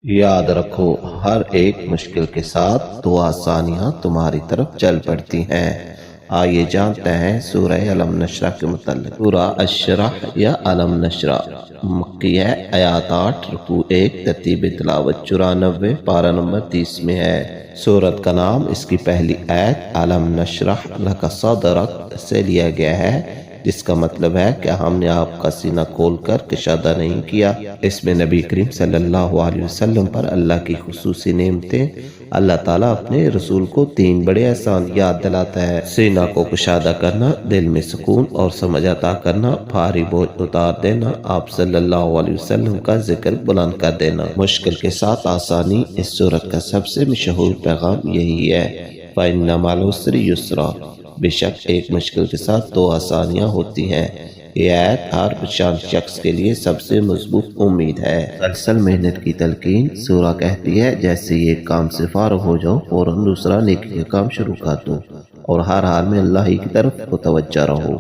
یاد رکھو ہر ایک مشکل کے ساتھ دو آسانیاں تمہاری طرف چل پڑتی ہیں۔ آئیے جانتے ہیں سورہ علم نشرح کے متعلق۔ سورہ اشرح یا علم نشرح مکی ہے، آیات 8، رکوع 1، ترتیب تلاوت 94، پارہ نمبر 30 میں ہے۔ سورت کا نام اس کی پہلی آیت علم نشرح لک صدرک سے لیا گیا ہے، جس کا مطلب ہے کہ ہم نے آپ کا سینہ کھول کر کشادہ نہیں کیا۔ اس میں نبی کریم صلی اللہ علیہ وسلم پر اللہ کی خصوصی نعمتیں، اللہ تعالیٰ اپنے رسول کو 3 بڑے احسان یاد دلاتا ہے: سینہ کو کشادہ کرنا، دل میں سکون اور سمجھ عطا کرنا، بھاری بوجھ اتار دینا، آپ صلی اللہ علیہ وسلم کا ذکر بلند کر دینا۔ مشکل کے ساتھ آسانی اس سورت کا سب سے مشہور پیغام یہی ہے: فَإِنَّ مَعَ الْعُسْرِ يُسْرًا، بے شک ایک مشکل کے ساتھ 2 آسانیاں ہوتی ہیں۔ یہ آیت ہر پریشان شخص کے لیے سب سے مضبوط امید ہے۔ مسلسل محنت کی تلقین۔ سورہ کہتی ہے جیسے یہ ایک کام سے فارغ ہو جاؤ فوراً دوسرا نیکی کا کام شروع کر دو، اور ہر حال میں اللہ ہی کی طرف متوجہ رہو۔